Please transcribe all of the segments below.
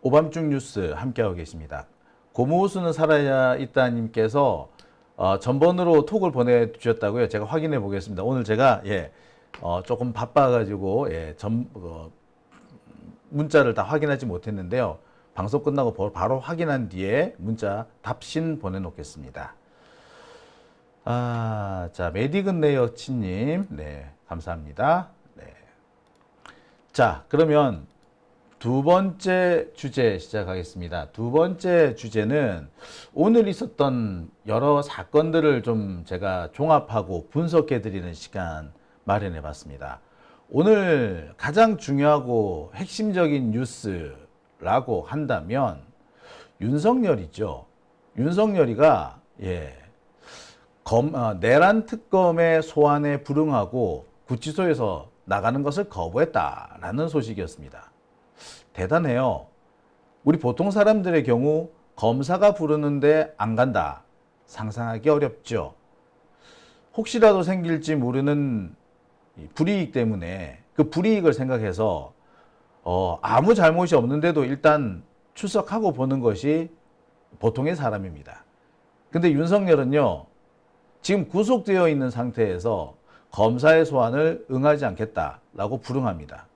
오밤중 뉴스 함께하고 계십니다. 고무호수는 살아있다님께서 전번으로 톡을 보내주셨다고요. 제가 확인해 보겠습니다. 오늘 제가 조금 바빠가지고 문자를 다 확인하지 못했는데요. 방송 끝나고 바로 확인한 뒤에 문자 답신 보내놓겠습니다. 자, 메디근 레이어치님, 네, 감사합니다. 네. 자, 그러면 두 번째 주제 시작하겠습니다. 두 번째 주제는 오늘 있었던 여러 사건들을 좀 제가 종합하고 분석해 드리는 시간 마련해 봤습니다. 오늘 가장 중요하고 핵심적인 뉴스라고 한다면 윤석열이죠. 윤석열이가 내란 특검의 소환에 불응하고 구치소에서 나가는 것을 거부했다라는 소식이었습니다. 대단해요. 우리 보통 사람들의 경우 검사가 부르는데 안 간다. 상상하기 어렵죠. 혹시라도 생길지 모르는 불이익 때문에 그 불이익을 생각해서 아무 잘못이 없는데도 일단 출석하고 보는 것이 보통의 사람입니다. 근데 윤석열은요, 지금 구속되어 있는 상태에서 검사의 소환을 응하지 않겠다라고 불응합니다.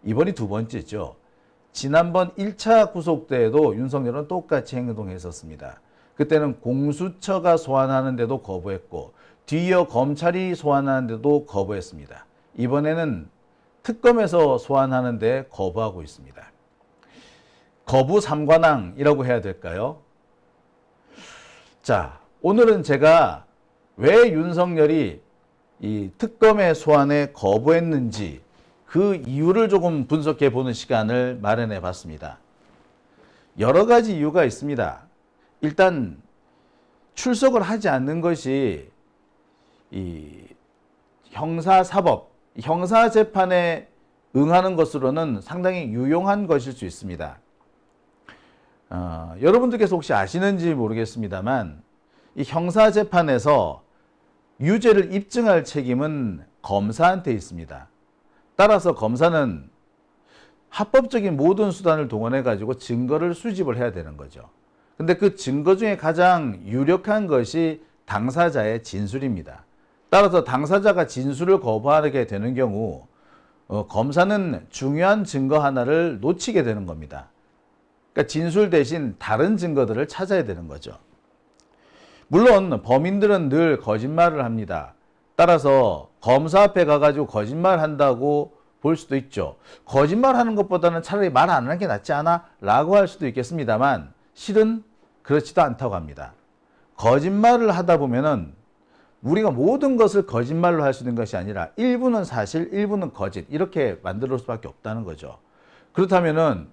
이번이 두 번째죠. 지난번 1차 구속 때에도 윤석열은 똑같이 행동했었습니다. 그때는 공수처가 소환하는데도 거부했고 뒤이어 검찰이 소환하는데도 거부했습니다. 이번에는 특검에서 소환하는데 거부하고 있습니다. 거부 삼관왕이라고 해야 될까요? 자, 오늘은 제가 왜 윤석열이 이 특검의 소환에 거부했는지 그 이유를 조금 분석해 보는 시간을 마련해 봤습니다. 여러 가지 이유가 있습니다. 일단 출석을 하지 않는 것이 이 형사사법, 형사재판에 응하는 것으로는 상당히 유용한 것일 수 있습니다. 여러분들께서 혹시 아시는지 모르겠습니다만 이 형사재판에서 유죄를 입증할 책임은 검사한테 있습니다. 따라서 검사는 합법적인 모든 수단을 동원해 가지고 증거를 수집을 해야 되는 거죠. 근데 그 증거 중에 가장 유력한 것이 당사자의 진술입니다. 따라서 당사자가 진술을 거부하게 되는 경우 검사는 중요한 증거 하나를 놓치게 되는 겁니다. 그러니까 진술 대신 다른 증거들을 찾아야 되는 거죠. 물론 범인들은 늘 거짓말을 합니다. 따라서 검사 앞에 가가지고 거짓말한다고 볼 수도 있죠. 거짓말하는 것보다는 차라리 말 안 하는 게 낫지 않아? 라고 할 수도 있겠습니다만 실은 그렇지도 않다고 합니다. 거짓말을 하다 보면은 우리가 모든 것을 거짓말로 할 수 있는 것이 아니라 일부는 사실, 일부는 거짓 이렇게 만들 수밖에 없다는 거죠. 그렇다면은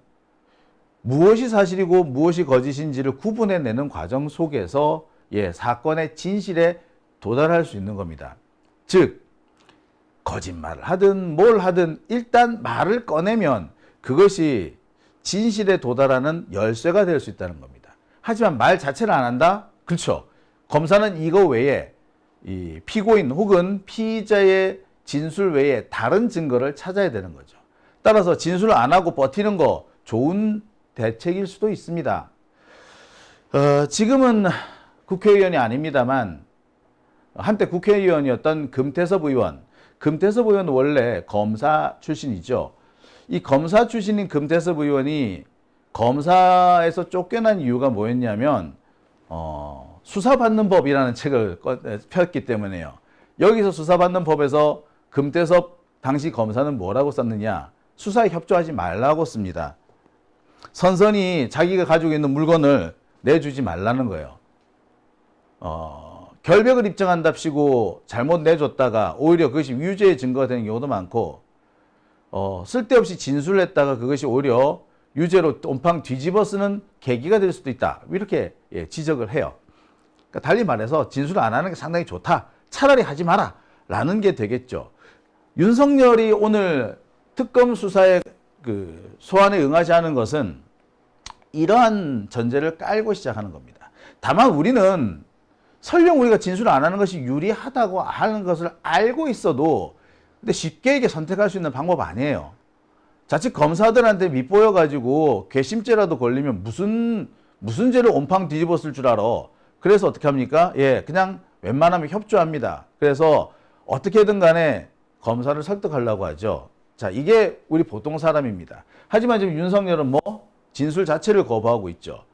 무엇이 사실이고 무엇이 거짓인지를 구분해내는 과정 속에서 사건의 진실에 도달할 수 있는 겁니다. 즉 거짓말을 하든 뭘 하든 일단 말을 꺼내면 그것이 진실에 도달하는 열쇠가 될 수 있다는 겁니다. 하지만 말 자체를 안 한다? 그렇죠. 검사는 이거 외에 이 피고인 혹은 피의자의 진술 외에 다른 증거를 찾아야 되는 거죠. 따라서 진술을 안 하고 버티는 거 좋은 대책일 수도 있습니다. 지금은 국회의원이 아닙니다만 한때 국회의원이었던 금태섭 의원. 금태섭 의원은 원래 검사 출신이죠. 이 검사 출신인 금태섭 의원이 검사에서 쫓겨난 이유가 뭐였냐면 수사받는 법이라는 책을 폈기 때문에요. 여기서 수사받는 법에서 금태섭 당시 검사는 뭐라고 썼느냐? 수사에 협조하지 말라고 씁니다. 선선히 자기가 가지고 있는 물건을 내주지 말라는 거예요. 결백을 입증한답시고 잘못 내줬다가 오히려 그것이 유죄의 증거가 되는 경우도 많고 쓸데없이 진술을 했다가 그것이 오히려 유죄로 온팡 뒤집어 쓰는 계기가 될 수도 있다. 이렇게 지적을 해요. 그러니까 달리 말해서 진술을 안 하는 게 상당히 좋다. 차라리 하지 마라. 라는 게 되겠죠. 윤석열이 오늘 특검 수사에 그 소환에 응하지 않은 것은 이러한 전제를 깔고 시작하는 겁니다. 다만 우리는 설령 우리가 진술을 안 하는 것이 유리하다고 하는 것을 알고 있어도 근데 쉽게 이게 선택할 수 있는 방법 아니에요. 자칫 검사들한테 밉보여가지고 괘씸죄라도 걸리면 무슨 죄를 온팡 뒤집었을 줄 알아. 그래서 어떻게 합니까? 예, 그냥 웬만하면 협조합니다. 그래서 어떻게든 간에 검사를 설득하려고 하죠. 자, 이게 우리 보통 사람입니다. 하지만 지금 윤석열은 뭐 진술 자체를 거부하고 있죠.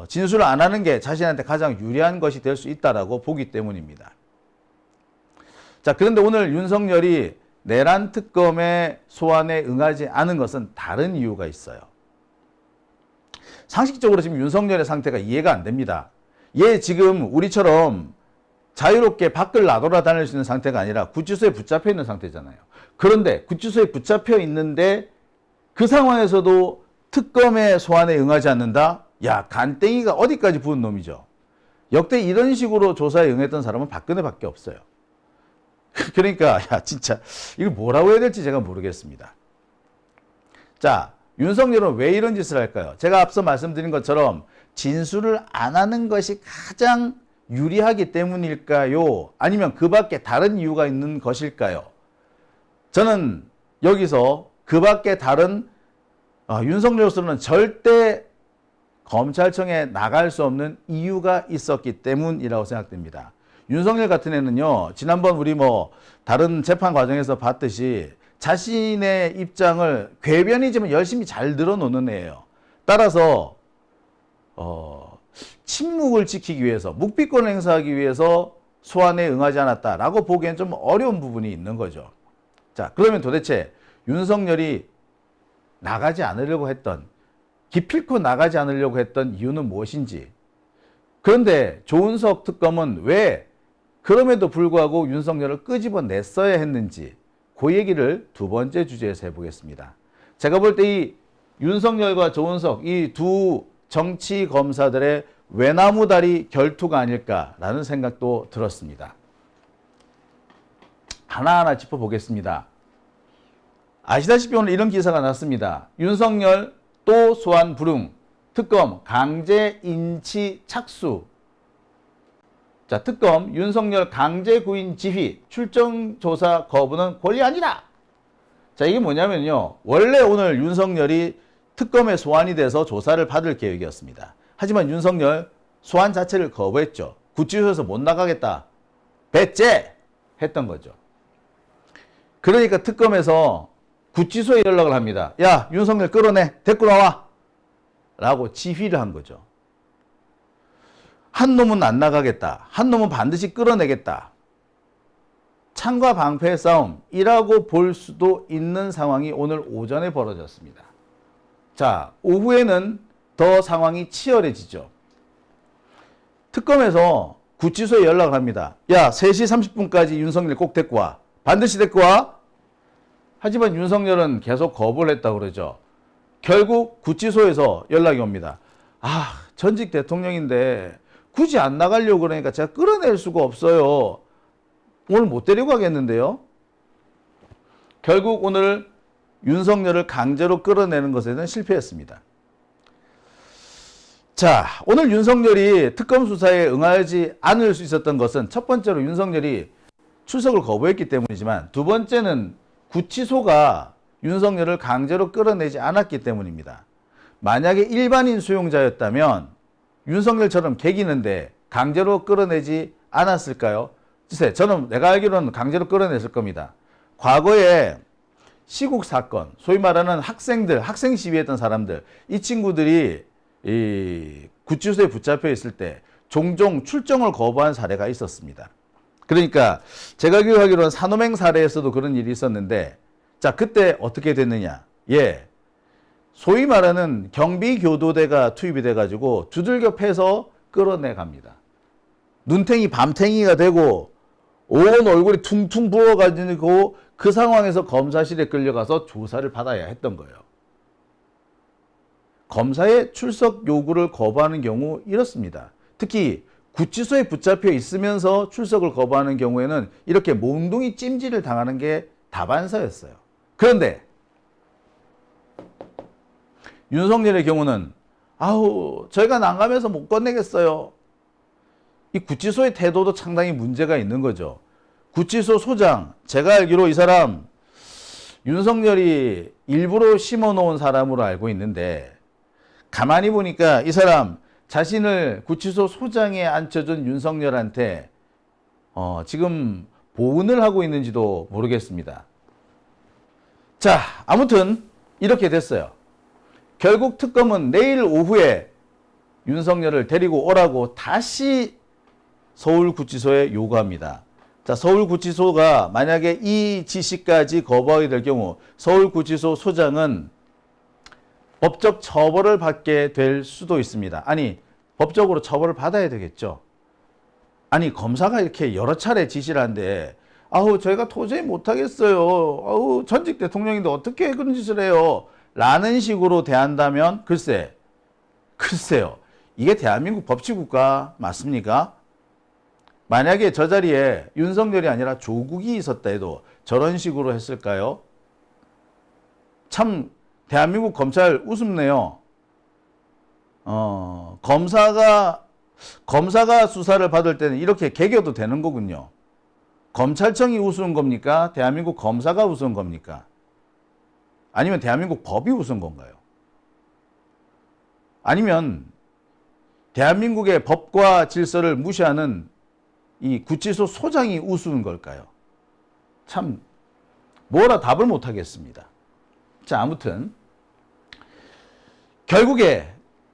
진술을 안 하는 게 자신한테 가장 유리한 것이 될 수 있다라고 보기 때문입니다. 자, 그런데 오늘 윤석열이 내란 특검의 소환에 응하지 않은 것은 다른 이유가 있어요. 상식적으로 지금 윤석열의 상태가 이해가 안 됩니다. 얘 지금 우리처럼 자유롭게 밖을 나돌아다닐 수 있는 상태가 아니라 구치소에 붙잡혀 있는 상태잖아요. 그런데 구치소에 붙잡혀 있는데 그 상황에서도 특검의 소환에 응하지 않는다? 야, 간땡이가 어디까지 부은 놈이죠. 역대 이런 식으로 조사에 응했던 사람은 박근혜밖에 없어요. 그러니까 야, 진짜 이거 뭐라고 해야 될지 제가 모르겠습니다. 자, 윤석열은 왜 이런 짓을 할까요? 제가 앞서 말씀드린 것처럼 진술을 안 하는 것이 가장 유리하기 때문일까요? 아니면 그 밖에 다른 이유가 있는 것일까요? 저는 여기서 그 밖에 다른 윤석열로서는 절대 검찰청에 나갈 수 없는 이유가 있었기 때문이라고 생각됩니다. 윤석열 같은 애는요, 지난번 우리 다른 재판 과정에서 봤듯이 자신의 입장을 궤변이지만 열심히 잘 늘어놓는 애예요. 따라서 침묵을 지키기 위해서, 묵비권을 행사하기 위해서 소환에 응하지 않았다라고 보기엔 좀 어려운 부분이 있는 거죠. 자, 그러면 도대체 윤석열이 나가지 않으려고 했던, 기필코 나가지 않으려고 했던 이유는 무엇인지. 그런데 조은석 특검은 왜 그럼에도 불구하고 윤석열을 끄집어냈어야 했는지, 그 얘기를 두 번째 주제에서 해보겠습니다. 제가 볼 때 이 윤석열과 조은석, 이 두 정치 검사들의 외나무다리 결투가 아닐까라는 생각도 들었습니다. 하나하나 짚어보겠습니다. 아시다시피 오늘 이런 기사가 났습니다. 윤석열 또 소환 불응, 특검 강제 인치 착수. 자, 특검 윤석열 강제 구인 지휘, 출정 조사 거부는 권리 아니다. 자, 이게 뭐냐면요, 원래 오늘 윤석열이 특검에 소환이 돼서 조사를 받을 계획이었습니다. 하지만 윤석열 소환 자체를 거부했죠. 구치소에서 못 나가겠다, 배째 했던 거죠. 그러니까 특검에서 구치소에 연락을 합니다. 야, 윤석열 끌어내, 데리고 나와 라고 지휘를 한 거죠. 한 놈은 안 나가겠다, 한 놈은 반드시 끌어내겠다. 창과 방패의 싸움이라고 볼 수도 있는 상황이 오늘 오전에 벌어졌습니다. 자, 오후에는 더 상황이 치열해지죠. 특검에서 구치소에 연락을 합니다. 야, 3시 30분까지 윤석열 꼭 데리고 와, 반드시 데리고 와. 하지만 윤석열은 계속 거부를 했다고 그러죠. 결국 구치소에서 연락이 옵니다. 아, 전직 대통령인데 굳이 안 나가려고 그러니까 제가 끌어낼 수가 없어요. 오늘 못 데리고 가겠는데요. 결국 오늘 윤석열을 강제로 끌어내는 것에는 실패했습니다. 자, 오늘 윤석열이 특검 수사에 응하지 않을 수 있었던 것은 첫 번째로 윤석열이 출석을 거부했기 때문이지만, 두 번째는 구치소가 윤석열을 강제로 끌어내지 않았기 때문입니다. 만약에 일반인 수용자였다면 윤석열처럼 개기는데 강제로 끌어내지 않았을까요? 글쎄, 내가 알기로는 강제로 끌어냈을 겁니다. 과거에 시국 사건, 소위 말하는 학생들, 학생 시위했던 사람들, 이 친구들이 이 구치소에 붙잡혀 있을 때 종종 출정을 거부한 사례가 있었습니다. 그러니까 제가 기억하기로는 산호맹 사례에서도 그런 일이 있었는데, 자, 그때 어떻게 됐느냐. 예, 소위 말하는 경비교도대가 투입이 돼가지고 두들겨 패서 끌어내 갑니다. 눈탱이 밤탱이가 되고 온 얼굴이 퉁퉁 부어가지고 그 상황에서 검사실에 끌려가서 조사를 받아야 했던 거예요. 검사의 출석 요구를 거부하는 경우 이렇습니다. 특히 구치소에 붙잡혀 있으면서 출석을 거부하는 경우에는 이렇게 몽둥이 찜질을 당하는 게 다반사였어요. 그런데 윤석열의 경우는 저희가 난감해서 못 건네겠어요. 이 구치소의 태도도 상당히 문제가 있는 거죠. 구치소 소장, 제가 알기로 이 사람 윤석열이 일부러 심어놓은 사람으로 알고 있는데 가만히 보니까 이 사람 자신을 구치소 소장에 앉혀준 윤석열한테 지금 보은을 하고 있는지도 모르겠습니다. 자, 아무튼 이렇게 됐어요. 결국 특검은 내일 오후에 윤석열을 데리고 오라고 다시 서울구치소에 요구합니다. 자, 서울구치소가 만약에 이 지시까지 거부하게 될 경우 서울구치소 소장은 법적 처벌을 받게 될 수도 있습니다. 아니, 법적으로 처벌을 받아야 되겠죠. 아니, 검사가 이렇게 여러 차례 지시를 한데 아우, 저희가 도저히 못하겠어요. 아우, 전직 대통령인데 어떻게 그런 짓을 해요? 라는 식으로 대한다면 글쎄요. 이게 대한민국 법치국가 맞습니까? 만약에 저 자리에 윤석열이 아니라 조국이 있었다 해도 저런 식으로 했을까요? 참 대한민국 검찰 우습네요. 검사가 수사를 받을 때는 이렇게 개겨도 되는 거군요. 검찰청이 우스운 겁니까? 대한민국 검사가 우스운 겁니까? 아니면 대한민국 법이 우스운 건가요? 아니면 대한민국의 법과 질서를 무시하는 이 구치소 소장이 우스운 걸까요? 참 뭐라 답을 못 하겠습니다. 자, 아무튼 결국에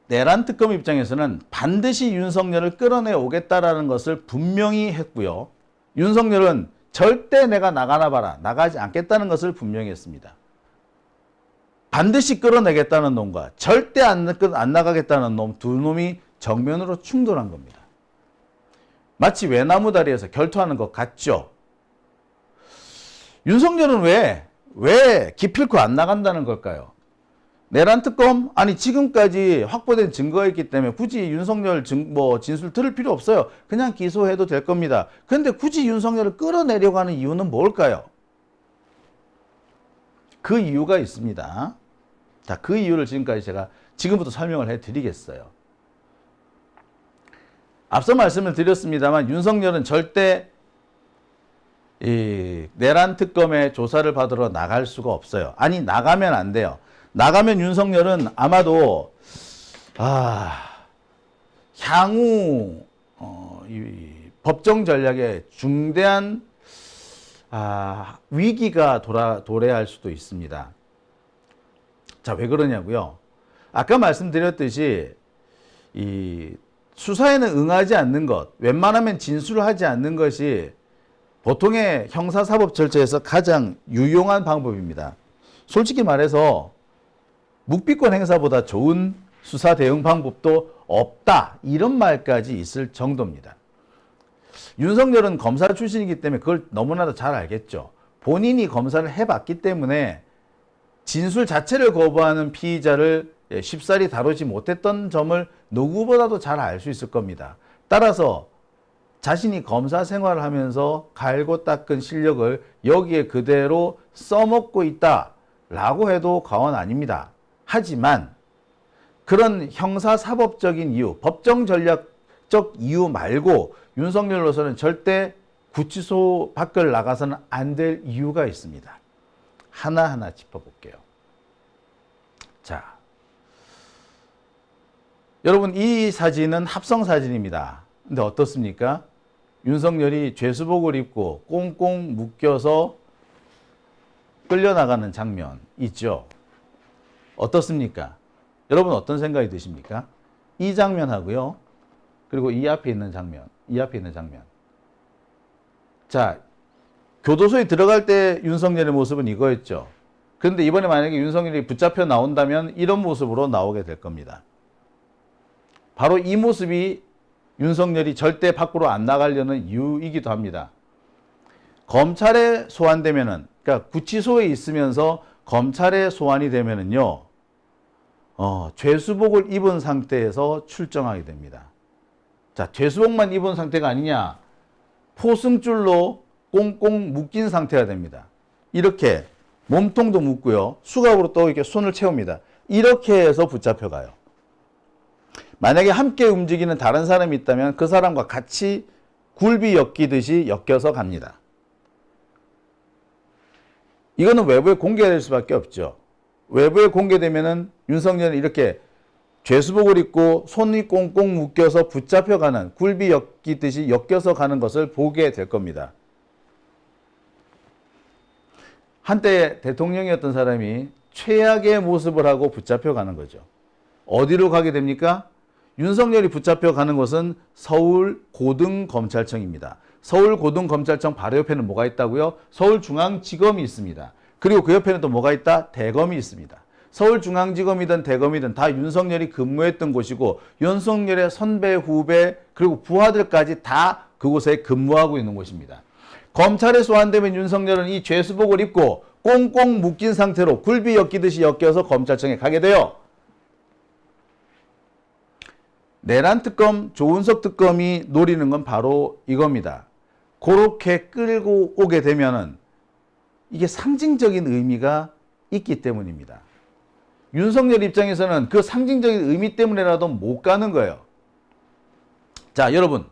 내란 특검 입장에서는 반드시 윤석열을 끌어내 오겠다라는 것을 분명히 했고요. 윤석열은 절대 내가 나가나 봐라, 나가지 않겠다는 것을 분명히 했습니다. 반드시 끌어내겠다는 놈과 절대 안 나가겠다는 놈, 두 놈이 정면으로 충돌한 겁니다. 마치 외나무다리에서 결투하는 것 같죠? 윤석열은 왜 기필코 안 나간다는 걸까요? 내란 특검? 아니, 지금까지 확보된 증거가 있기 때문에 굳이 윤석열 진술 들을 필요 없어요. 그냥 기소해도 될 겁니다. 그런데 굳이 윤석열을 끌어내려고 하는 이유는 뭘까요? 그 이유가 있습니다. 자, 그 이유를 지금부터 설명을 해드리겠어요. 앞서 말씀을 드렸습니다만 윤석열은 절대 이 내란 특검의 조사를 받으러 나갈 수가 없어요. 아니, 나가면 안 돼요. 나가면 윤석열은 아마도 향후 이 법정 전략에 중대한 위기가 도래할 수도 있습니다. 자, 왜 그러냐고요? 아까 말씀드렸듯이 이 수사에는 응하지 않는 것, 웬만하면 진술을 하지 않는 것이 보통의 형사사법 절차에서 가장 유용한 방법입니다. 솔직히 말해서 묵비권 행사보다 좋은 수사 대응 방법도 없다, 이런 말까지 있을 정도입니다. 윤석열은 검사 출신이기 때문에 그걸 너무나도 잘 알겠죠. 본인이 검사를 해봤기 때문에 진술 자체를 거부하는 피의자를 쉽사리 다루지 못했던 점을 누구보다도 잘 알 수 있을 겁니다. 따라서 자신이 검사 생활을 하면서 갈고 닦은 실력을 여기에 그대로 써먹고 있다라고 해도 과언 아닙니다. 하지만 그런 형사사법적인 이유, 법정 전략적 이유 말고 윤석열로서는 절대 구치소 밖을 나가서는 안 될 이유가 있습니다. 하나하나 짚어볼게요. 자, 여러분, 이 사진은 합성 사진입니다. 근데 어떻습니까? 윤석열이 죄수복을 입고 꽁꽁 묶여서 끌려나가는 장면 있죠? 어떻습니까? 여러분 어떤 생각이 드십니까? 이 장면하고요. 그리고 이 앞에 있는 장면. 자, 교도소에 들어갈 때 윤석열의 모습은 이거였죠. 그런데 이번에 만약에 윤석열이 붙잡혀 나온다면 이런 모습으로 나오게 될 겁니다. 바로 이 모습이 윤석열이 절대 밖으로 안 나가려는 이유이기도 합니다. 검찰에 소환되면은, 그러니까 구치소에 있으면서 검찰에 소환이 되면은요, 죄수복을 입은 상태에서 출정하게 됩니다. 자, 죄수복만 입은 상태가 아니냐, 포승줄로 꽁꽁 묶인 상태가 됩니다. 이렇게 몸통도 묶고요, 수갑으로 또 이렇게 손을 채웁니다. 이렇게 해서 붙잡혀가요. 만약에 함께 움직이는 다른 사람이 있다면 그 사람과 같이 굴비 엮이듯이 엮여서 갑니다. 이거는 외부에 공개될 수밖에 없죠. 외부에 공개되면은 윤석열이 이렇게 죄수복을 입고 손이 꽁꽁 묶여서 붙잡혀가는, 굴비 엮이듯이 엮여서 가는 것을 보게 될 겁니다. 한때 대통령이었던 사람이 최악의 모습을 하고 붙잡혀가는 거죠. 어디로 가게 됩니까? 윤석열이 붙잡혀가는 곳은 서울고등검찰청입니다. 서울고등검찰청 바로 옆에는 뭐가 있다고요? 서울중앙지검이 있습니다. 그리고 그 옆에는 또 뭐가 있다? 대검이 있습니다. 서울중앙지검이든 대검이든 다 윤석열이 근무했던 곳이고 윤석열의 선배, 후배, 그리고 부하들까지 다 그곳에 근무하고 있는 곳입니다. 검찰에 소환되면 윤석열은 이 죄수복을 입고 꽁꽁 묶인 상태로 굴비 엮이듯이 엮여서 검찰청에 가게 돼요. 내란 특검, 조은석 특검이 노리는 건 바로 이겁니다. 그렇게 끌고 오게 되면은 이게 상징적인 의미가 있기 때문입니다. 윤석열 입장에서는 그 상징적인 의미 때문에라도 못 가는 거예요. 자, 여러분,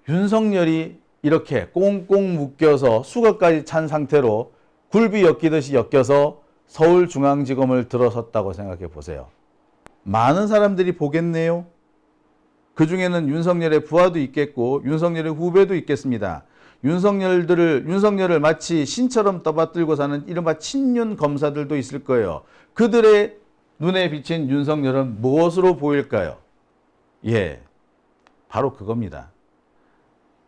윤석열이 이렇게 꽁꽁 묶여서 수갑까지 찬 상태로 굴비 엮이듯이 엮여서 서울중앙지검을 들어섰다고 생각해 보세요. 많은 사람들이 보겠네요. 그 중에는 윤석열의 부하도 있겠고 윤석열의 후배도 있겠습니다. 윤석열을 마치 신처럼 떠받들고 사는 이른바 친윤 검사들도 있을 거예요. 그들의 눈에 비친 윤석열은 무엇으로 보일까요? 예, 바로 그겁니다.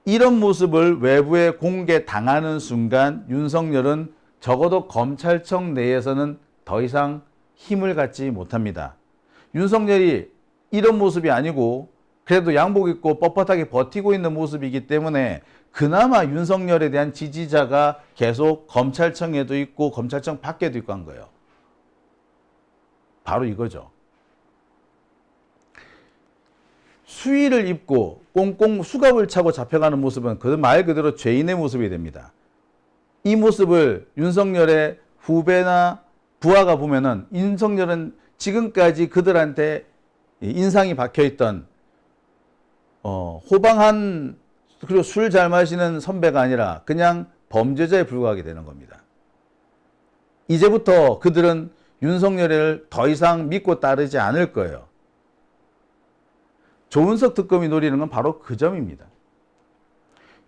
이런 모습을 외부에 공개당하는 순간 윤석열은 적어도 검찰청 내에서는 더 이상 힘을 갖지 못합니다. 윤석열이 이런 모습이 아니고 그래도 양복 입고 뻣뻣하게 버티고 있는 모습이기 때문에 그나마 윤석열에 대한 지지자가 계속 검찰청에도 있고 검찰청 밖에도 있고 한 거예요. 바로 이거죠. 수의를 입고 꽁꽁 수갑을 차고 잡혀가는 모습은 그 말 그대로 죄인의 모습이 됩니다. 이 모습을 윤석열의 후배나 부하가 보면은 윤석열은 지금까지 그들한테 인상이 박혀있던 호방한 그리고 술 잘 마시는 선배가 아니라 그냥 범죄자에 불과하게 되는 겁니다. 이제부터 그들은 윤석열을 더 이상 믿고 따르지 않을 거예요. 조은석 특검이 노리는 건 바로 그 점입니다.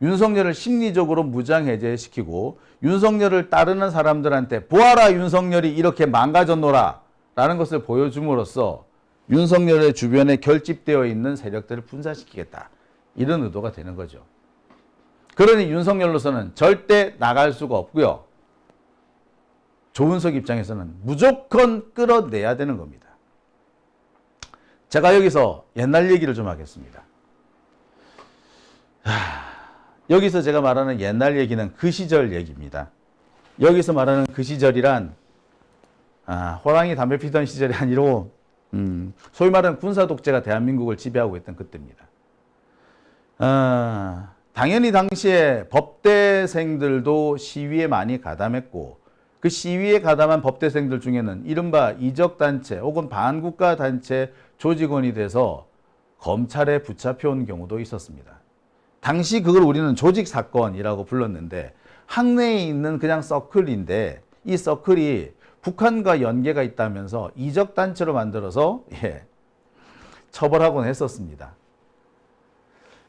윤석열을 심리적으로 무장해제시키고 윤석열을 따르는 사람들한테 보아라 윤석열이 이렇게 망가졌노라 라는 것을 보여줌으로써 윤석열의 주변에 결집되어 있는 세력들을 분산시키겠다. 이런 의도가 되는 거죠. 그러니 윤석열로서는 절대 나갈 수가 없고요. 조은석 입장에서는 무조건 끌어내야 되는 겁니다. 제가 여기서 옛날 얘기를 좀 하겠습니다. 여기서 제가 말하는 옛날 얘기는 그 시절 얘기입니다. 여기서 말하는 그 시절이란 호랑이 담배 피던 시절이 아니고 소위 말하는 군사 독재가 대한민국을 지배하고 있던 그때입니다. 당연히 당시에 법대생들도 시위에 많이 가담했고 그 시위에 가담한 법대생들 중에는 이른바 이적단체 혹은 반국가단체 조직원이 돼서 검찰에 붙잡혀온 경우도 있었습니다. 당시 그걸 우리는 조직사건이라고 불렀는데 학내에 있는 그냥 서클인데 이 서클이 북한과 연계가 있다면서 이적단체로 만들어서 처벌하곤 했었습니다.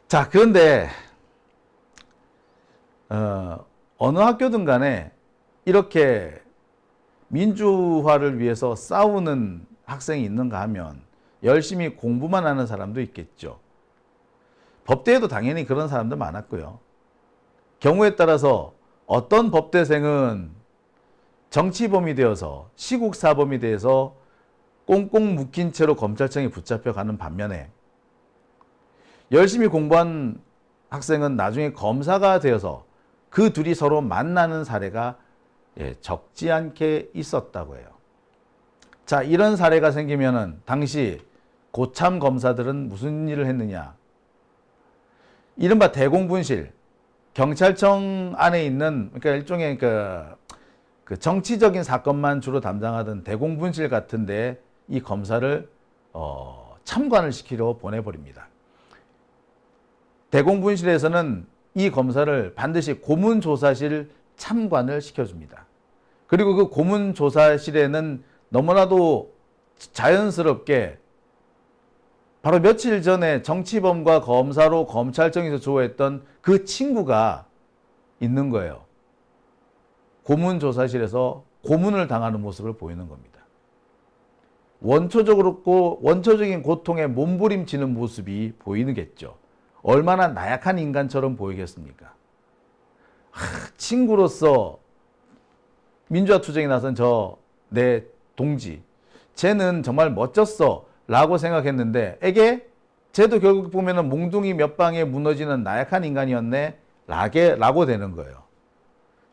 자, 그런데 어느 학교든 간에 이렇게 민주화를 위해서 싸우는 학생이 있는가 하면 열심히 공부만 하는 사람도 있겠죠. 법대에도 당연히 그런 사람도 많았고요. 경우에 따라서 어떤 법대생은 정치범이 되어서 시국사범이 되어서 꽁꽁 묶인 채로 검찰청에 붙잡혀가는 반면에 열심히 공부한 학생은 나중에 검사가 되어서 그 둘이 서로 만나는 사례가 적지 않게 있었다고 해요. 자, 이런 사례가 생기면은 당시 고참 검사들은 무슨 일을 했느냐? 이른바 대공분실, 경찰청 안에 있는 그러니까 일종의 그 정치적인 사건만 주로 담당하던 대공분실 같은데 이 검사를 참관을 시키려 보내버립니다. 대공분실에서는 이 검사를 반드시 고문조사실 참관을 시켜줍니다. 그리고 그 고문조사실에는 너무나도 자연스럽게 바로 며칠 전에 정치범과 검사로 검찰청에서 조회했던 그 친구가 있는 거예요. 고문조사실에서 고문을 당하는 모습을 보이는 겁니다. 원초적인 고통에 몸부림치는 모습이 보이겠죠. 얼마나 나약한 인간처럼 보이겠습니까? 친구로서 민주화 투쟁에 나선 내 동지, 쟤는 정말 멋졌어 라고 생각했는데 쟤도 결국 보면은 몽둥이 몇 방에 무너지는 나약한 인간이었네 라고 되는 거예요.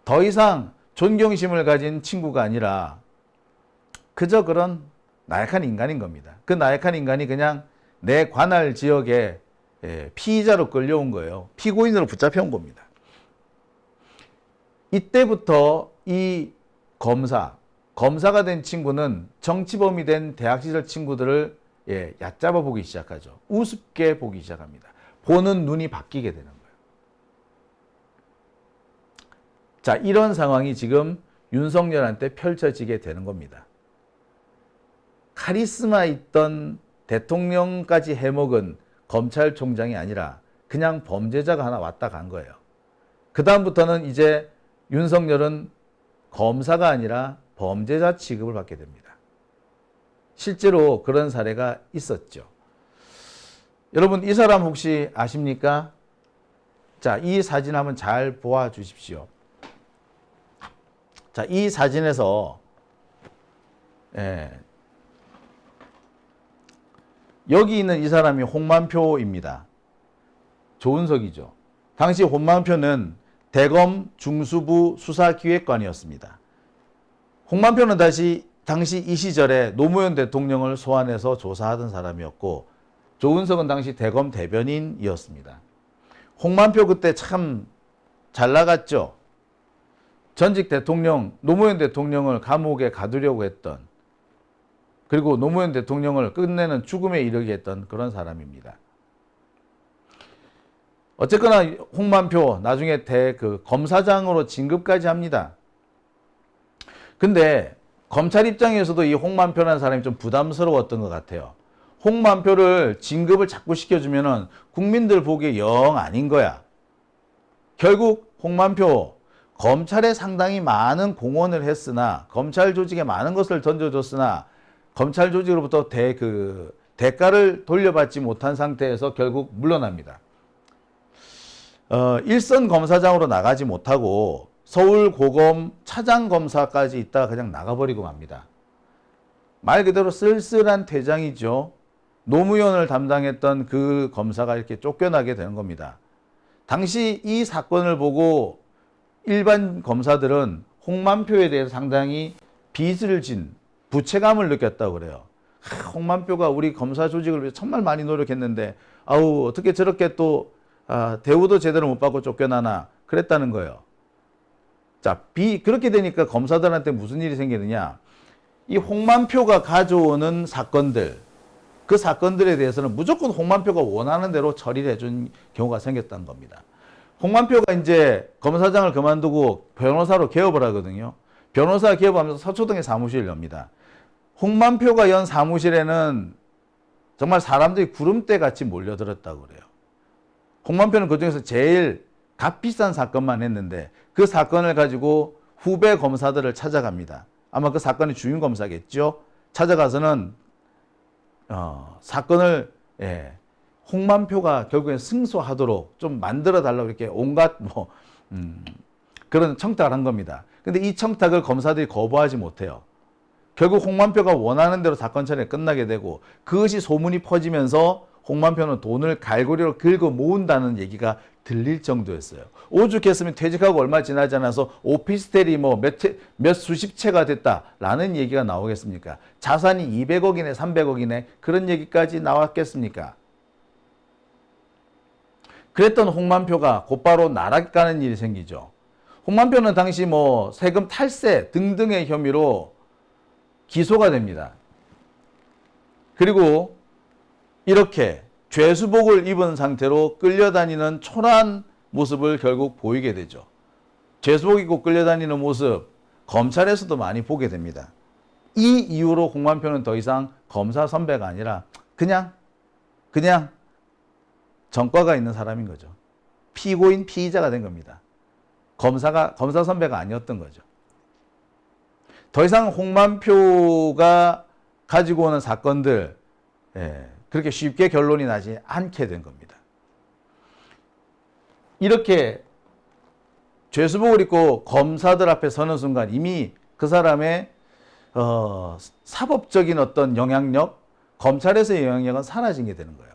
더 이상 존경심을 가진 친구가 아니라 그저 그런 나약한 인간인 겁니다. 그 나약한 인간이 그냥 내 관할 지역에 피의자로 끌려온 거예요. 피고인으로 붙잡혀온 겁니다. 이때부터 이 검사가 된 친구는 정치범이 된 대학 시절 친구들을 얕잡아 보기 시작하죠. 우습게 보기 시작합니다. 보는 눈이 바뀌게 되는 거예요. 자, 이런 상황이 지금 윤석열한테 펼쳐지게 되는 겁니다. 카리스마 있던 대통령까지 해먹은 검찰총장이 아니라 그냥 범죄자가 하나 왔다 간 거예요. 그 다음부터는 이제 윤석열은 검사가 아니라 범죄자 취급을 받게 됩니다. 실제로 그런 사례가 있었죠. 여러분, 이 사람 혹시 아십니까? 자, 이 사진 한번 잘 보아 주십시오. 자, 이 사진에서 여기 있는 이 사람이 홍만표입니다. 조은석이죠. 당시 홍만표는 대검 중수부 수사기획관이었습니다. 홍만표는 당시 이 시절에 노무현 대통령을 소환해서 조사하던 사람이었고, 조은석은 당시 대검 대변인이었습니다. 홍만표 그때 참 잘 나갔죠. 전직 대통령, 노무현 대통령을 감옥에 가두려고 했던, 그리고 노무현 대통령을 끝내는 죽음에 이르게 했던 그런 사람입니다. 어쨌거나 홍만표 나중에 검사장으로 진급까지 합니다. 근데 검찰 입장에서도 이 홍만표라는 사람이 좀 부담스러웠던 것 같아요. 홍만표를 진급을 자꾸 시켜주면은 국민들 보기에 영 아닌 거야. 결국 홍만표 검찰에 상당히 많은 공헌을 했으나, 검찰 조직에 많은 것을 던져줬으나 검찰 조직으로부터 대가를 돌려받지 못한 상태에서 결국 물러납니다. 일선 검사장으로 나가지 못하고 서울고검 차장검사까지 있다가 그냥 나가버리고 맙니다. 말 그대로 쓸쓸한 퇴장이죠. 노무현을 담당했던 그 검사가 이렇게 쫓겨나게 되는 겁니다. 당시 이 사건을 보고 일반 검사들은 홍만표에 대해서 상당히 빚을 진 부채감을 느꼈다고 그래요. 홍만표가 우리 검사 조직을 위해서 정말 많이 노력했는데 어떻게 저렇게 또 대우도 제대로 못 받고 쫓겨나나 그랬다는 거예요. 자, 그렇게 되니까 검사들한테 무슨 일이 생기느냐. 이 홍만표가 가져오는 사건들, 그 사건들에 대해서는 무조건 홍만표가 원하는 대로 처리를 해준 경우가 생겼다는 겁니다. 홍만표가 이제 검사장을 그만두고 변호사로 개업을 하거든요. 변호사 개업하면서 서초동에 사무실을 엽니다. 홍만표가 연 사무실에는 정말 사람들이 구름대 같이 몰려들었다고 그래요. 홍만표는 그중에서 제일 값비싼 사건만 했는데 그 사건을 가지고 후배 검사들을 찾아갑니다. 아마 그 사건의 주임 검사겠죠. 찾아가서는 사건을 홍만표가 결국엔 승소하도록 좀 만들어 달라고 이렇게 온갖 그런 청탁을 한 겁니다. 근데 이 청탁을 검사들이 거부하지 못해요. 결국 홍만표가 원하는 대로 사건 처리가 끝나게 되고, 그것이 소문이 퍼지면서 홍만표는 돈을 갈고리로 긁어 모은다는 얘기가 들릴 정도였어요. 오죽했으면 퇴직하고 얼마 지나지 않아서 오피스텔이 몇 수십 채가 됐다라는 얘기가 나오겠습니까? 자산이 200억이네 300억이네 그런 얘기까지 나왔겠습니까? 그랬던 홍만표가 곧바로 나락가는 일이 생기죠. 홍만표는 당시 세금 탈세 등등의 혐의로 기소가 됩니다. 그리고 이렇게 죄수복을 입은 상태로 끌려다니는 초라한 모습을 결국 보이게 되죠. 죄수복 입고 끌려다니는 모습, 검찰에서도 많이 보게 됩니다. 이 이유로 홍만표는 더 이상 검사 선배가 아니라 그냥 전과가 있는 사람인 거죠. 피고인, 피의자가 된 겁니다. 검사 선배가 아니었던 거죠. 더 이상 홍만표가 가지고 오는 사건들, 그렇게 쉽게 결론이 나지 않게 된 겁니다. 이렇게 죄수복을 입고 검사들 앞에 서는 순간 이미 그 사람의 사법적인 어떤 영향력, 검찰에서의 영향력은 사라진 게 되는 거예요.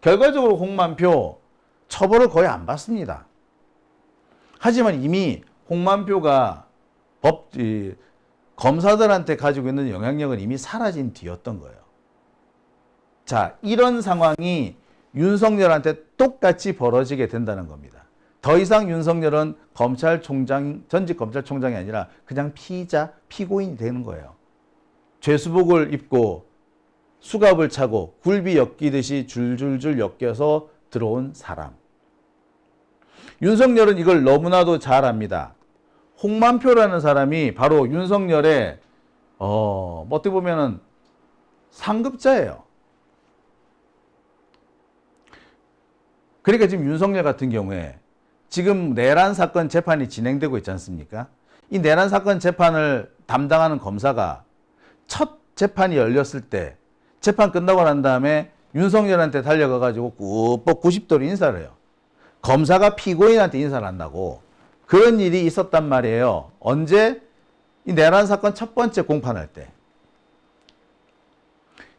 결과적으로 홍만표 처벌을 거의 안 받습니다. 하지만 이미 홍만표가 검사들한테 가지고 있는 영향력은 이미 사라진 뒤였던 거예요. 자, 이런 상황이 윤석열한테 똑같이 벌어지게 된다는 겁니다. 더 이상 윤석열은 전직 검찰총장이 아니라 그냥 피의자, 피고인이 되는 거예요. 죄수복을 입고 수갑을 차고 굴비 엮이듯이 줄줄줄 엮여서 들어온 사람. 윤석열은 이걸 너무나도 잘 압니다. 홍만표라는 사람이 바로 윤석열의 어떻게 보면은 상급자예요. 그러니까 지금 윤석열 같은 경우에 지금 내란 사건 재판이 진행되고 있지 않습니까? 이 내란 사건 재판을 담당하는 검사가 첫 재판이 열렸을 때 재판 끝나고 난 다음에 윤석열한테 달려가가지고 꾹뻑 90도로 인사를 해요. 검사가 피고인한테 인사를 한다고. 그런 일이 있었단 말이에요. 언제? 이 내란 사건 첫 번째 공판할 때.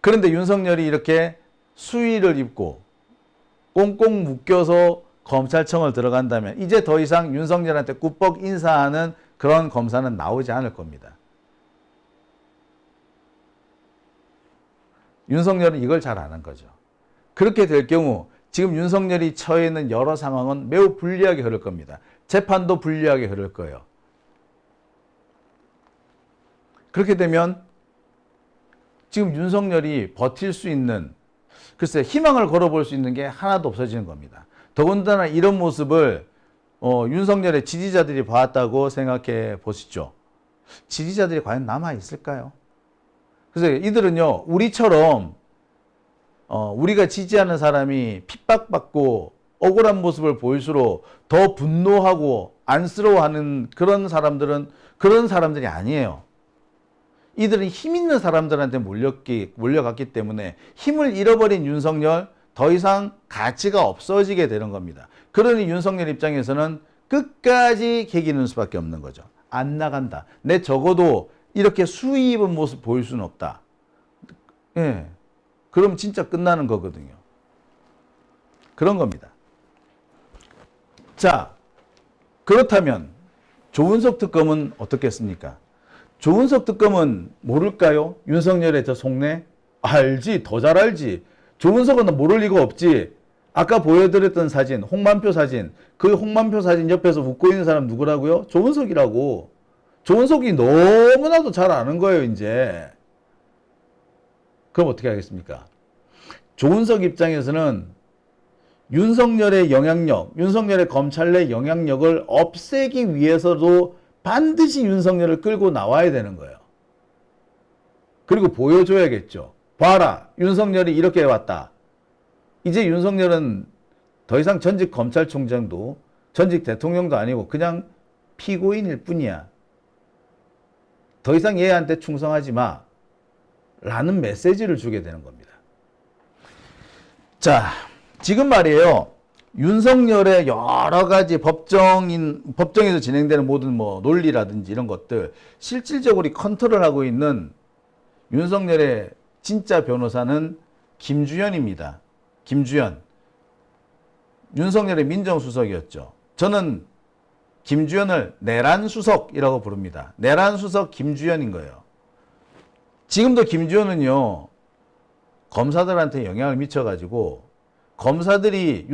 그런데 윤석열이 이렇게 수의를 입고 꽁꽁 묶여서 검찰청을 들어간다면 이제 더 이상 윤석열한테 꾹뻑 인사하는 그런 검사는 나오지 않을 겁니다. 윤석열은 이걸 잘 아는 거죠. 그렇게 될 경우 지금 윤석열이 처해 있는 여러 상황은 매우 불리하게 흐를 겁니다. 재판도 불리하게 흐를 거예요. 그렇게 되면 지금 윤석열이 버틸 수 있는, 글쎄 희망을 걸어볼 수 있는 게 하나도 없어지는 겁니다. 더군다나 이런 모습을 윤석열의 지지자들이 봤다고 생각해 보시죠. 지지자들이 과연 남아있을까요? 그래서 이들은요, 우리처럼 우리가 지지하는 사람이 핍박받고 억울한 모습을 보일수록 더 분노하고 안쓰러워하는 그런 사람들이 아니에요. 이들은 힘 있는 사람들한테 몰려갔기 때문에 힘을 잃어버린 윤석열, 더 이상 가치가 없어지게 되는 겁니다. 그러니 윤석열 입장에서는 끝까지 개기는 수밖에 없는 거죠. 안 나간다. 내 적어도 이렇게 수의 입은 모습 보일 수는 없다. 예. 그럼 진짜 끝나는 거거든요. 그런 겁니다. 자, 그렇다면 조은석 특검은 어떻겠습니까? 조은석 특검은 모를까요? 윤석열의 저 속내? 알지, 더 잘 알지. 조은석은 모를 리가 없지. 아까 보여드렸던 사진, 홍만표 사진, 그 홍만표 사진 옆에서 웃고 있는 사람 누구라고요? 조은석이라고. 조은석이 너무나도 잘 아는 거예요, 이제. 그럼 어떻게 하겠습니까? 조은석 입장에서는 윤석열의 영향력, 윤석열의 검찰 내 영향력을 없애기 위해서도 반드시 윤석열을 끌고 나와야 되는 거예요. 그리고 보여줘야겠죠. 봐라, 윤석열이 이렇게 해왔다. 이제 윤석열은 더 이상 전직 검찰총장도 전직 대통령도 아니고 그냥 피고인일 뿐이야. 더 이상 얘한테 충성하지 마. 라는 메시지를 주게 되는 겁니다. 자, 지금 말이에요. 윤석열의 여러 가지 법정에서 진행되는 모든 논리라든지 이런 것들 실질적으로 컨트롤하고 있는 윤석열의 진짜 변호사는 김주현입니다. 김주현. 윤석열의 민정수석이었죠. 저는 김주현을 내란수석이라고 부릅니다. 내란수석 김주현인 거예요. 지금도 김주현은요, 검사들한테 영향을 미쳐가지고 검사들이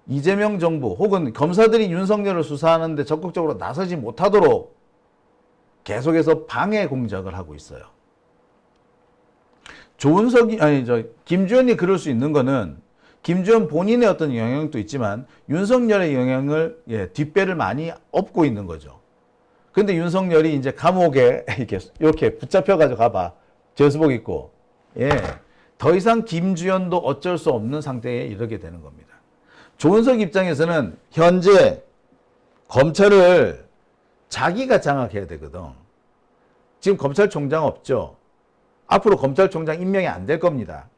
이재명 정부 혹은 검사들이 윤석열을 수사하는데 적극적으로 나서지 못하도록 계속해서 방해 공작을 하고 있어요. 김주현이 그럴 수 있는 거는 김주현 본인의 어떤 영향도 있지만 윤석열의 영향을 뒷배를 많이 업고 있는 거죠. 근데 윤석열이 이제 감옥에 이렇게 붙잡혀가지고 가봐. 죄수복 입고. 예. 더 이상 김주현도 어쩔 수 없는 상태에 이르게 되는 겁니다. 조은석 입장에서는 현재 검찰을 자기가 장악해야 되거든. 지금 검찰총장 없죠. 앞으로 검찰총장 임명이 안 될 겁니다.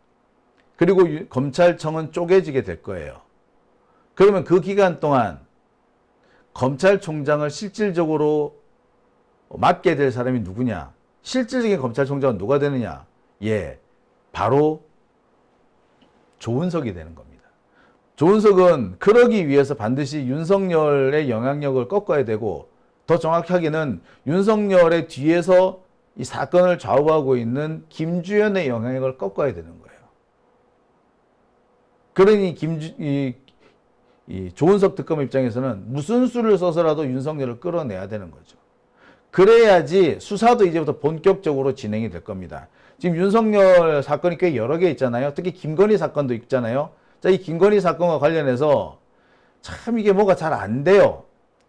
그리고 검찰청은 쪼개지게 될 거예요. 그러면 그 기간 동안 검찰총장을 실질적으로 맡게 될 사람이 누구냐? 실질적인 검찰총장은 누가 되느냐? 예, 바로 조은석이 되는 겁니다. 조은석은 그러기 위해서 반드시 윤석열의 영향력을 꺾어야 되고, 더 정확하게는 윤석열의 뒤에서 이 사건을 좌우하고 있는 김주현의 영향력을 꺾어야 되는 거예요. 그러니 이 조은석 특검 입장에서는 무슨 수를 써서라도 윤석열을 끌어내야 되는 거죠. 그래야지 수사도 이제부터 본격적으로 진행이 될 겁니다. 지금 윤석열 사건이 꽤 여러 개 있잖아요. 특히 김건희 사건도 있잖아요. 자, 이 김건희 사건과 관련해서 참 이게 뭐가 잘 안 돼요.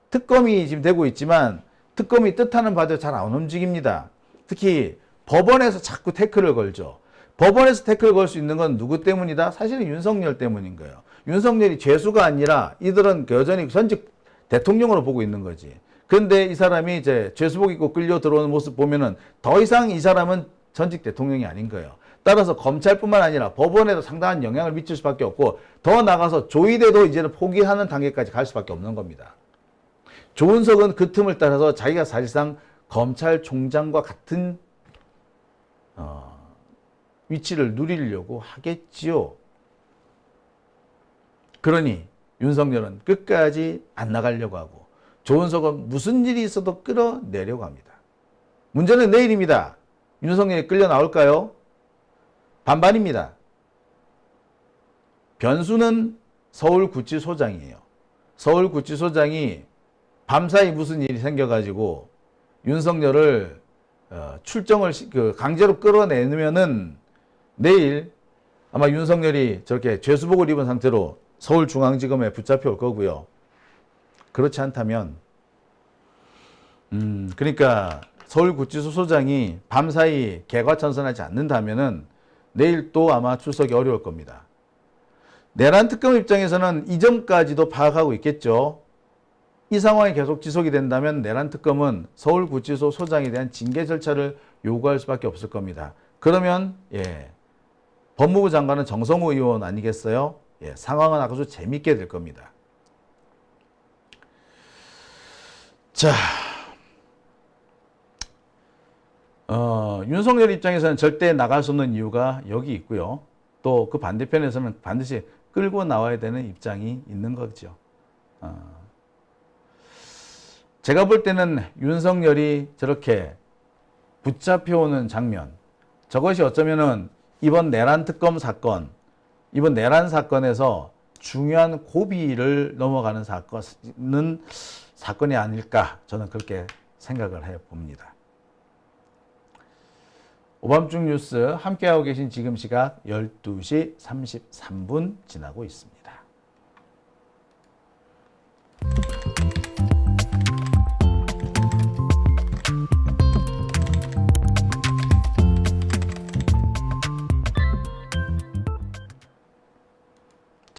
특검이 지금 되고 있지만 특검이 뜻하는 바대로 잘 안 움직입니다. 특히 법원에서 자꾸 태클을 걸죠. 법원에서 태클을 걸 수 있는 건 누구 때문이다? 사실은 윤석열 때문인 거예요. 윤석열이 죄수가 아니라 이들은 여전히 전직 대통령으로 보고 있는 거지. 근데 이 사람이 이제 죄수복 입고 끌려 들어오는 모습 보면은 더 이상 이 사람은 전직 대통령이 아닌 거예요. 따라서 검찰뿐만 아니라 법원에도 상당한 영향을 미칠 수밖에 없고, 더 나가서 조의대도 이제는 포기하는 단계까지 갈 수밖에 없는 겁니다. 조은석은 그 틈을 따라서 자기가 사실상 검찰총장과 같은 위치를 누리려고 하겠지요. 그러니 윤석열은 끝까지 안 나가려고 하고, 조은석은 무슨 일이 있어도 끌어내려고 합니다. 문제는 내일입니다. 윤석열이 끌려 나올까요? 반반입니다. 변수는 서울구치소장이에요. 서울구치소장이 밤사이 무슨 일이 생겨가지고 윤석열을 출정을 강제로 끌어내면은 내일 아마 윤석열이 저렇게 죄수복을 입은 상태로 서울중앙지검에 붙잡혀 올 거고요. 그렇지 않다면 그러니까 서울구치소 소장이 밤사이 개과천선하지 않는다면은 내일 또 아마 출석이 어려울 겁니다. 내란 특검 입장에서는 이전까지도 파악하고 있겠죠. 이 상황이 계속 지속이 된다면 내란 특검은 서울구치소 소장에 대한 징계 절차를 요구할 수밖에 없을 겁니다. 그러면 법무부 장관은 정성호 의원 아니겠어요? 상황은 아주 재밌게 될 겁니다. 자, 윤석열 입장에서는 절대 나갈 수 없는 이유가 여기 있고요. 또 그 반대편에서는 반드시 끌고 나와야 되는 입장이 있는 거죠. 제가 볼 때는 윤석열이 저렇게 붙잡혀오는 장면, 저것이 어쩌면은 이번 내란 특검 사건, 이번 내란 사건에서 중요한 고비를 넘어가는 사건이 아닐까, 저는 그렇게 생각을 해봅니다. 오밤중 뉴스 함께하고 계신 지금 시각 12시 33분 지나고 있습니다.